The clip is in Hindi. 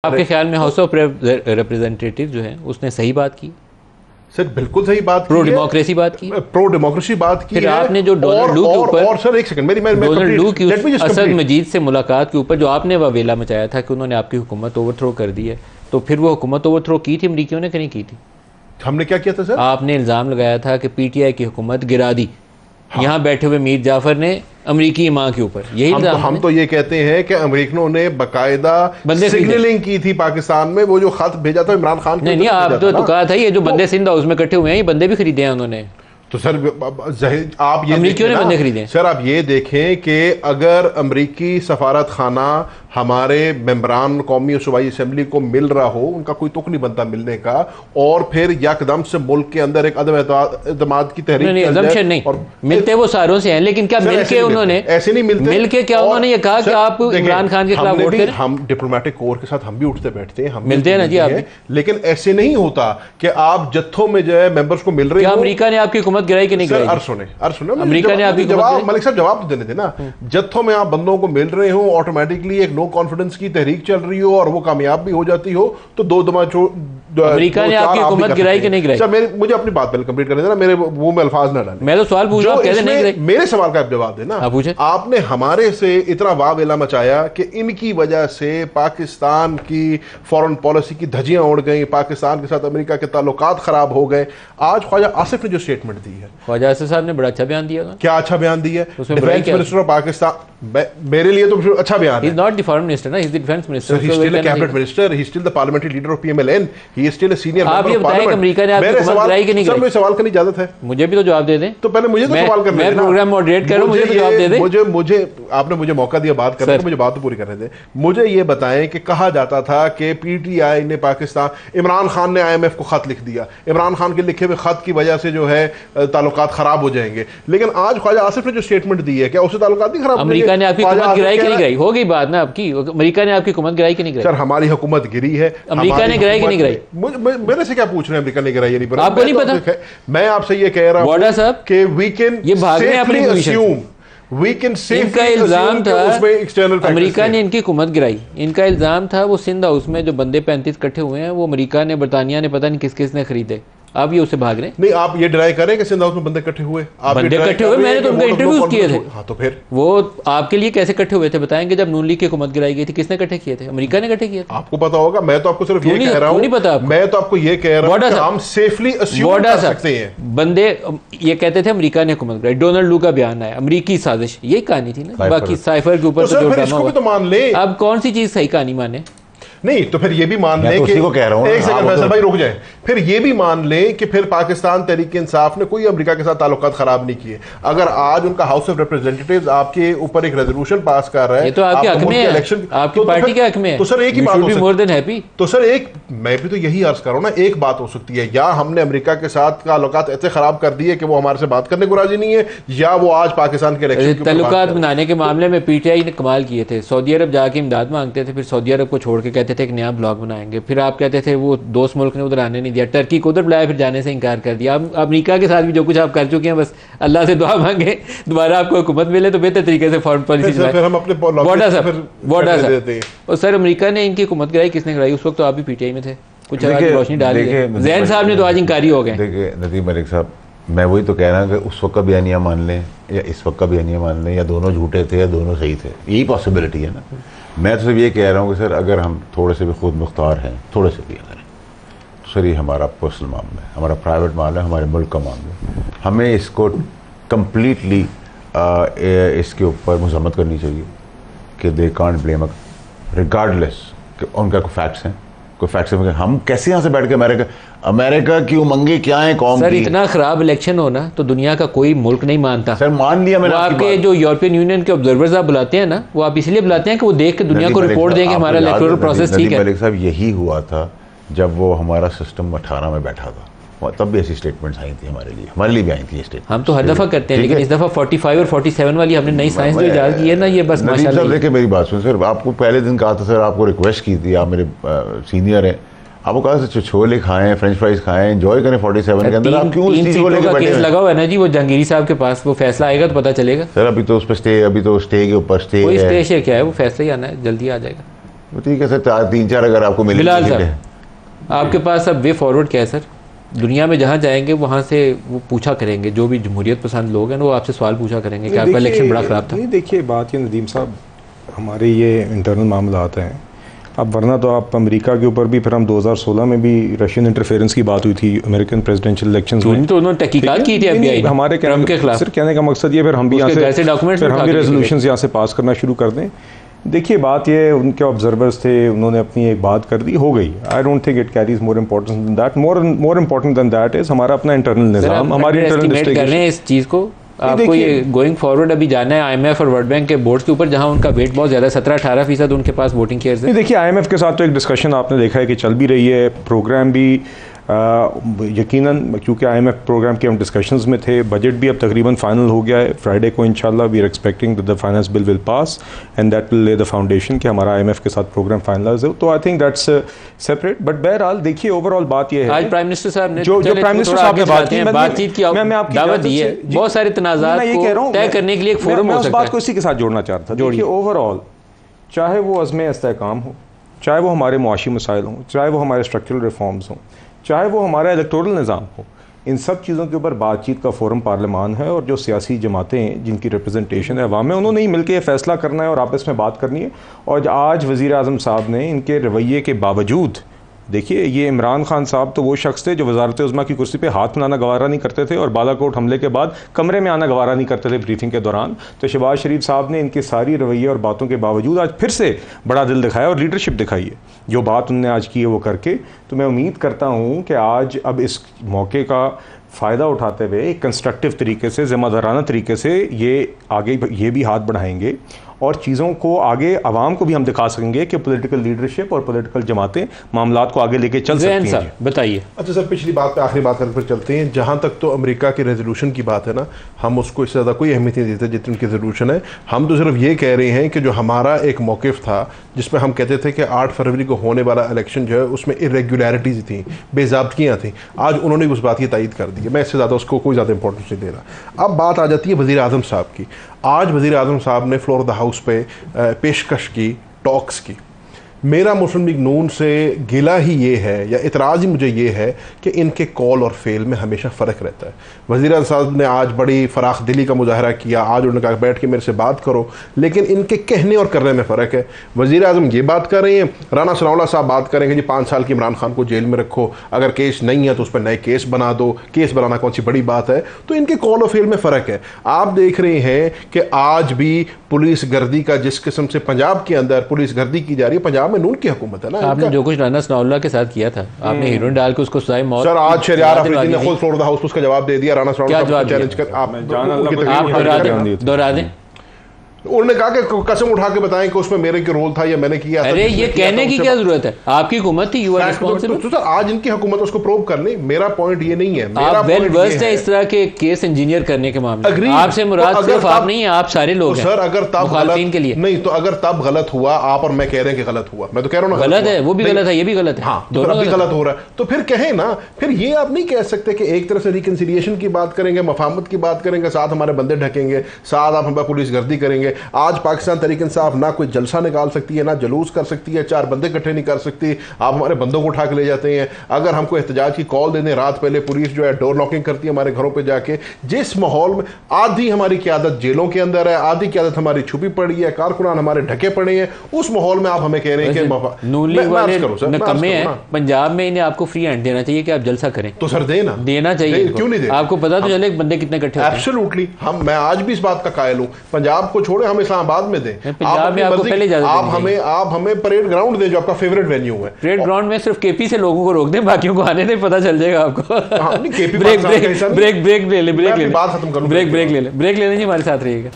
आपके ख्याल में हाउस ऑफ रिप्रेजेंटेटिव जो है उसने सही बात की? सर बिल्कुल सही बात की, प्रो डेमोक्रेसी बात की, प्रो डेमोक्रेसी बात की। फिर आपने जो डोनाल्ड लू के ऊपर, और सर एक सेकंड, डोनाल्ड लू की असद मजीद से मुलाकात के ऊपर जो आपने वावेला मचाया था कि उन्होंने आपकी हुकूमत ओवरथ्रो कर दी है, तो फिर वो हुकूमत ओवरथ्रो की थी अमरीकियों ने कि नहीं की थी? हमने क्या किया था सर? आपने इल्ज़ाम लगाया था कि पीटीआई की हुकूमत गिरा दी। हाँ। यहाँ बैठे हुए मीर जाफर ने अमरीकी इमाम के ऊपर यही हम तो ये कहते हैं कि अमरीकनों ने बकायदा सिग्नलिंग की थी पाकिस्तान में, वो जो खत भेजा था इमरान खान नहीं नहीं, आप तो कहा था ये जो बंदे सिंध हाउस में इकट्ठे हुए हैं ये बंदे भी खरीदे हैं उन्होंने। तो सर आप ये अमरीकियों ने बंदे खरीदे। सर आप ये देखें कि अगर अमरीकी सफारत खाना हमारे मेंबरान कौमी और सूबाई असेंबली को मिल रहा हो, उनका कोई तुक नहीं बनता मिलने का, और फिर यकदम से मुल्क के अंदर एक अदम एतमाद की तहरीक नहीं और मिलते वो सारों से हैं, लेकिन क्या मिलके उन्होंने ऐसे नहीं मिलते? मिलके क्या उन्होंने ये कहा कि आप इमरान खान के खिलाफ वोट करें? हम डिप्लोमेटिक कोर के साथ हम भी उठते बैठते हैं, हम मिलते हैं ना जी आप, लेकिन ऐसे नहीं होता कि आप जत्थों में जो है मेंबर्स को मिल रहे हैं। अमरीका ने आपकी हुकूमत गिराई कि नहीं गिराई? अर्सो अमरीका ने आपकी जवाब, मलिक साहब जवाब तो देने थे ना। जत्थों में आप बंदों को मिल रहे हो, ऑटोमेटिकली एक नो कॉन्फिडेंस की तहरीक चल रही हो और वो कामयाब भी हो जाती हो, तो दो दमा अमेरिका ने आपकी हुकूमत गिराई कि नहीं गिराई? सर मुझे अपनी बात पहले कंप्लीट करने देना, मेरे वो में अल्फाज ना डालें। मैं तो सवाल पूछ रहा हूं, कैसे नहीं गिराई? मेरे सवाल का आप जवाब देना। आपने हमारे से इतना वावेला मचाया कि इनकी वजह से पाकिस्तान की फॉरेन पॉलिसी की धज्जियां उड़ गई, पाकिस्तान के साथ अमेरिका के ताल्लुकात खराब हो गए। आज ख्वाजा आसिफ ने जो स्टेटमेंट दी है, ख्वाजा आसिफ साहब ने बड़ा अच्छा बयान दिया। क्या अच्छा बयान दिया? डिफेंस मिनिस्टर ऑफ पाकिस्तान, मेरे लिए तो अच्छा बयान है। नॉट द फॉरेन मिनिस्टर ना, he is the defence minister. He is still a cabinet minister, he is still the parliamentary leader of PMLN, he is still a senior member of parliament. America ने आपकी हुकूमत गिराई कि नहीं गिराई? सर मुझे सवाल करने की इजाजत है? मुझे भी तो जवाब दे दें। तो पहले मुझे तो सवाल करने दें। मैं प्रोग्राम मॉडरेट कर रहा हूं, मुझे तो जवाब दे दें। मुझे आपने मुझे मौका दिया बात करने का, मुझे बात तो पूरी करने दें। मुझे ये बताएं कि कहा जाता था कि पीटीआई ने पाकिस्तान, इमरान खान ने आईएमएफ को खत लिख दिया, इमरान खान के लिखे हुए खत की वजह से जो है ताल्लुकात खराब हो जाएंगे, लेकिन आज ख्वाजा आसिफ ने जो स्टेटमेंट दी है, क्या उससे ताल्लुकात नहीं खराब? अमेरिका ने आपकी हुकूमत गिराई कि नहीं गिराई? होगी बात ना आपकी, अमेरिका ने आपकी हुकूमत गिराई कि नहीं गिराई? सर हमारी हुकूमत गिरी है। अमेरिका ने गिराई कि नहीं गिराई? मेरे से क्या पूछ रहे हैं अमेरिका ने गिराई या नहीं? आपको नहीं पता? मैं आपसे ये कह रहा हूं साहब कि वी कैन ये भागने अपनी पोजीशन, इनका इल्जाम था अमेरिका ने इनकी हुकूमत गिराई। इनका इल्जाम था वो सिंध हाउस में जो बंदे 35 इकट्ठे हुए हैं वो अमेरिका ने, बरतानिया ने, पता नहीं किस किस ने खरीदे। आप ये उससे भाग रहे? नहीं, आप ये डिनाई करें कि सिंध हाउस में बंदे इकट्ठे हुए? बंदे इकट्ठे हुए, मैंने तो उनका इंटरव्यूज किए थे। हाँ तो फिर वो आपके लिए कैसे इकट्ठे हुए थे बताएंगे? जब नून लीग की हुकूमत गिराई गई थी किसने इकट्ठे किए थे? अमेरिका ने इकट्ठे किए थे। आपको पता होगा, मैं तो आपको सिर्फ ये कह रहा हूं। नहीं पता? मैं तो आपको ये कह रहा हूं हम सेफली अस्यूम कर सकते हैं। बंदे ये कहते थे अमेरिका ने हुकूमत गिराई, डोनाल्ड लू का बयान आया, अमेरिकी साजिश, यही कहानी थी ना। बाकी साइफर के ऊपर तो मान ले। अब कौन सी चीज सही कहानी माने? नहीं तो फिर ये भी मान लें कि को कह रहा हूं, एक सेकंड फैसल भाई रुक जाए, फिर ये भी मान लें कि फिर पाकिस्तान तहरीक इंसाफ ने कोई अमेरिका के साथ ताल्लुकात खराब नहीं किए। अगर आज उनका हाउस ऑफ रिप्रेजेंटेटिव्स आपके ऊपर एक रेजोल्यूशन पास कर रहा है, ये तो आपके हक में है, इलेक्शन आपकी पार्टी के हक में है, तो सर एक ही बात हो सकती है, मोर देन हैप्पी। तो सर एक, मैं भी तो यही अर्ज कर रहा हूं ना, एक बात हो सकती है, या हमने अमेरिका के साथ ताल्लुकात ऐसे खराब कर दिए कि वो हमारे से बात करने को राजी नहीं है, या वो आज पाकिस्तान के इलेक्शन ताल्लुकात बनाने के मामले में पीटीआई ने कमाल किए थे। सऊदी अरब जाके इमदाद मांगते थे, फिर सऊदी अरब को छोड़ के कहते थे एक नया ब्लॉक बनाएंगे, फिर आप कहते थे वो दोस्त मुल्क ने उधर आने नहीं दिया, टर्की को उधर बुलाया, फिर जाने से इनकार कर दिया। अब अमेरिका के साथ भी जो कुछ आप कर चुके हैं, बस अल्लाह से दुआ मांगे दोबारा आपको हुकूमत मिले तो बेहतर तरीके से फॉरेन पॉलिसी। और सर अमेरिका ने इनकी हुकूमत गिराई, किसने गिराई? उस वक्त तो आप भी पीटीआई में थे, कुछ रोशनी डाल दी। जैन साहब ने तो आज इंकारी हो गए। देखिए नदीम मलिक साहब, मैं वही तो कह रहा हूँ कि उस वक्त का बयानिया मान लें या इस वक्त का बयानिया मान लें, या दोनों झूठे थे या दोनों सही थे, यही पॉसिबिलिटी है ना। मैं तो सिर्फ ये कह रहा हूँ कि सर अगर हम थोड़े से भी खुद मुख्तार हैं, थोड़े से भी अगर, तो सर ये हमारा पर्सनल मामला है, हमारा प्राइवेट मामला है, हमारे मुल्क का मामला है। हमें इसको कम्प्लीटली इसके ऊपर मजम्मत करनी चाहिए कि दे कांट ब्लेम रिगार्डलेस कि उनका कोई फैक्ट्स हैं, कोई फैक्ट्स है। हम कैसे यहाँ से बैठ के अमेरिका की उमंगे क्या है कौम सर की? इतना खराब इलेक्शन होना तो दुनिया का कोई मुल्क नहीं मानता। सर मान लिया मैंने। आपके जो यूरोपियन यूनियन के ऑब्जर्वर्स आप बुलाते हैं ना, वो आप इसलिए बुलाते हैं कि वो देख के दुनिया को रिपोर्ट दें कि हमारा इलेक्टोरल प्रोसेस ठीक है। मलिक साहब यही हुआ था जब वो हमारा सिस्टम 18 में बैठा था, तब भी ऐसी स्टेटमेंट्स आई थी हमारे लिए भी आई थी ये स्टेटमेंट। हम तो हर दफा करते हैं, लेकिन इस दफा 45 और 47 वाली हमने नई साइंस जो इजाद की है ना, ये बस माशाल्लाह। देखिए मेरी बात सुन सर, आपको पहले दिन कहा था सर, आपको रिक्वेस्ट की थी, आप मेरे सीनियर हैं, आपको कहा था छोले खाएं, फ्रेंच फ्राइज खाएं, एंजॉय करें 47 के अंदर। आप क्यों इस चीज को लेकर बैठे हैं? लगा हुआ है ना जी वो जहांगीरी साहब के पास, वो फैसला आएगा तो पता चलेगा। सर अभी तो उस पर स्टे, अभी तो स्टे के ऊपर स्टे कोई स्टे क्या है, वो फैसला ही आना है, जल्दी आ जाएगा। ठीक है सर, 3-4 अगर आपको मिले। बिलाल साहब, आपके पास अब वे फॉरवर्ड क्या है सर? दुनिया में जहाँ जाएंगे वहाँ से वो पूछा करेंगे, जो भी जमहूरियत पसंद लोग हैं वो आपसे सवाल पूछा करेंगे कि आपका इलेक्शन बड़ा ख़राब था। नहीं देखिए, बात ये नदीम साहब, हमारे ये इंटरनल मामलात हैं। अब वरना तो आप अमेरिका के ऊपर भी, फिर हम 2016 में भी रशियन इंटरफेरेंस की बात हुई थी अमेरिकन प्रेसिडेंशियल इलेक्शंस में, तो उन्होंने तहकीकात की थी FBI हमारे के खिलाफ। सिर्फ कहने का मकसद ये, फिर हम भी यहाँ से फिर हम भी रेजोल्यूशन यहाँ से पास करना शुरू कर दें। देखिए बात ये, उनके ऑब्जर्वर्स थे, उन्होंने अपनी एक बात कर दी, हो गई। I don't think it carries more importance than that. More important than that is हमारा अपना इंटरनल निज़ाम, हमारी इंटरनल कर रहे हैं इस चीज़ को। आपको ये गोइंग फॉरवर्ड अभी जाना है IMF और वर्ल्ड बैंक के बोर्ड्स के ऊपर, जहां उनका वेट बहुत ज़्यादा है, 17-18% उनके पास वोटिंग शेयर्स है। देखिए IMF के साथ तो एक डिस्कशन आपने देखा है कि चल भी रही है, प्रोग्राम भी यकीनन, क्योंकि IMF प्रोग्राम के हम डिस्कशंस में थे। बजट भी अब तकरीबन फाइनल हो गया है। फ्राइडे को इंशाल्लाह we are expecting that the finance bill will pass and that will lay the foundation कि हमारा IMF के साथ प्रोग्राम फाइनलाइज हो। तो I think that's separate. But बहरहाल देखिए ओवरऑल बात यह है, आज प्राइम मिनिस्टर साहब ने जो प्राइम मिनिस्टर साहब ने बातचीत की, मैं आपकी दावत दी है, बहुत सारे तनाज़ात को तय करने के लिए एक फोरम हो सकता है। उस बात को इसी के साथ जोड़ना चाहता था। देखिए ओवरऑल, चाहे वो अज़्म इस्तेहकाम हो, चाहे वो हमारे मुआशी मसाइल हों, चाहे वो हमारे स्ट्रक्चरल रिफॉर्म्स हों, चाहे वो हमारा इलेक्टोरल निज़ाम हो, इन सब चीज़ों के ऊपर बातचीत का फोरम पार्लियामान है। और जो सियासी जमातें हैं जिनकी रिप्रेजेंटेशन है अवाम में, उन्होंने ही मिलकर फैसला करना है और आपस में बात करनी है। और आज वज़ीर आज़म साहब ने इनके रवैये के बावजूद, देखिए ये इमरान खान साहब तो वो शख्स थे जो वज़ारत उज़्मा की कुर्सी पे हाथ मिलाना गवारा नहीं करते थे और बालाकोट हमले के बाद कमरे में आना गवारा नहीं करते थे ब्रीफिंग के दौरान। तो शहबाज शरीफ साहब ने इनके सारी रवैये और बातों के बावजूद आज फिर से बड़ा दिल दिखाया और लीडरशिप दिखाई है। जो बात उनने आज की है वो करके, तो मैं उम्मीद करता हूँ कि आज अब इस मौके का फ़ायदा उठाते हुए एक कंस्ट्रक्टिव तरीके से, ज़िम्मेदाराना तरीके से ये आगे ये भी हाथ बढ़ाएंगे और चीज़ों को आगे आवाम को भी हम दिखा सकेंगे कि पॉलिटिकल लीडरशिप और पॉलिटिकल जमातें मामलात को आगे लेके चल सकती हैं। बताइए। अच्छा सर, पिछली बात पे आखिरी बात करके फिर चलते हैं। जहाँ तक तो अमेरिका की रेजोल्यूशन की बात है ना, हम उसको इससे ज़्यादा कोई अहमियत नहीं देते जितनी उनकी रेजोल्यूशन है। हम तो सिर्फ ये कह रहे हैं कि जो हमारा एक मौक़िफ़ था जिसमें हम कहते थे कि 8 फरवरी को होने वाला इलेक्शन जो है उसमें इरेगुलरिटीज़ थी, बेज़ाब्तियाँ थी, आज उन्होंने उस बात की तायीद कर दी है। मैं इससे ज़्यादा उसको कोई ज़्यादा इंपॉर्टेंस नहीं दे रहा। अब बात आ जाती है वज़ीर आज़म साहब की। आज वज़ीर आज़म साहब ने फ्लोर द हाउस पे पेशकश की, टॉक्स की। मेरा मुस्लिम लीग नून से गिला ही ये है या इतराज़ ही मुझे ये है कि इनके कॉल और फेल में हमेशा फ़र्क रहता है। वज़ीर आज़म साहब ने आज बड़ी फ़राख दिली का मुजाहरा किया, आज उन्होंने कहा बैठ के मेरे से बात करो, लेकिन इनके कहने और करने में फ़र्क है। वज़ीर आज़म ये बात कर रहे हैं, राना सनाउल्लाह साहब बात करेंगे जी 5 साल की इमरान खान को जेल में रखो, अगर केस नहीं है तो उस पर नए केस बना दो, केस बनाना कौन सी बड़ी बात है। तो इनके कॉल और फेल में फ़र्क है। आप देख रहे हैं कि आज भी पुलिस गर्दी का जिस किस्म से पंजाब के अंदर पुलिस गर्दी की जा रही है, पंजाब में नून की हुकूमत है ना। आपने जो कुछ राना सनाउल्लाह के साथ किया था, आपने हीरोइन डाल के उसको सजाए मौत। सर आज शहरियार अफरीदी ने खुद फ्लोर द हाउस उसका जवाब दे दिया। राना सनाउल्लाह को चैलेंज कर आप दोहरा दें। उन्होंने कहा कि कसम उठा के बताएं कि उसमें मेरे क्या रोल था या मैंने किया। अरे ये कहने की क्या जरूरत है, आपकी हुकूमत थी, यू आर रिस्पांसिबल। तो सर आज इनकी हुकूमत उसको प्रूव करनी, मेरा पॉइंट ये नहीं है। मेरा वेल वर्स्ड है इस तरह के केस इंजीनियर करने के मामले में। आपसे मुराद सिर्फ आप नहीं है, आप सारे लोग हैं। सर अगर तब गलत के लिए नहीं, तो अगर तब गलत हुआ, आप और मैं कह रहे हैं कि गलत हुआ, मैं तो कह रहा हूँ गलत है, वो भी गलत है, ये भी गलत है, हाँ दोनों भी गलत हो रहा है। तो फिर कहें ना, फिर ये आप नहीं कह सकते कि एक तरह से रिकंसिलिएशन की बात करेंगे, मफाहमत की बात करेंगे, साथ हमारे बंदे ढकेंगे, साथ आप हमारे पुलिस गर्दी करेंगे। आज पाकिस्तान तरीके इंसाफ ना कोई जलसा निकाल सकती है, ना जुलूस कर सकती है, 4 बंदे इकट्ठे नहीं कर सकती। आप हमारे बंदों को उठा के ले जाते हैं। अगर हमको एहतजाज की कॉल देने रात पहले पुलिस जो है डोर नॉकिंग करती है हमारे घरों पे जाके। जिस माहौल में आधी हमारी क़यादत जेलों के अंदर है, आधी क़यादत हमारी छुपी पड़ी है, कारकुनान हमारे ढके पड़े हैं, उस माहौल में आप हमें कह रहे हैं कि नून लीग वाले नकम्मे हैं पंजाब में, इन्हें आपको फ्री हैंड देना चाहिए कि आप जलसा करें। तो सर देना चाहिए, क्यों नहीं दे? आपको पता तो चले बंदे कितने इकट्ठे। एब्सोल्युटली, मैं आज भी इस बात का कायल हूं। पंजाब को छोड़े, हम इस्लामाबाद में दें। पंजाब में आपको पहले आप हमें परेड ग्राउंड दें जो आपका फेवरेट वेन्यू है। परेड ग्राउंड में सिर्फ केपी से लोगों को रोक दें, बाकियों को आने दें, पता चल जाएगा आपको। ब्रेक ले ले, ब्रेक ले ले, हमारे साथ रहिएगा।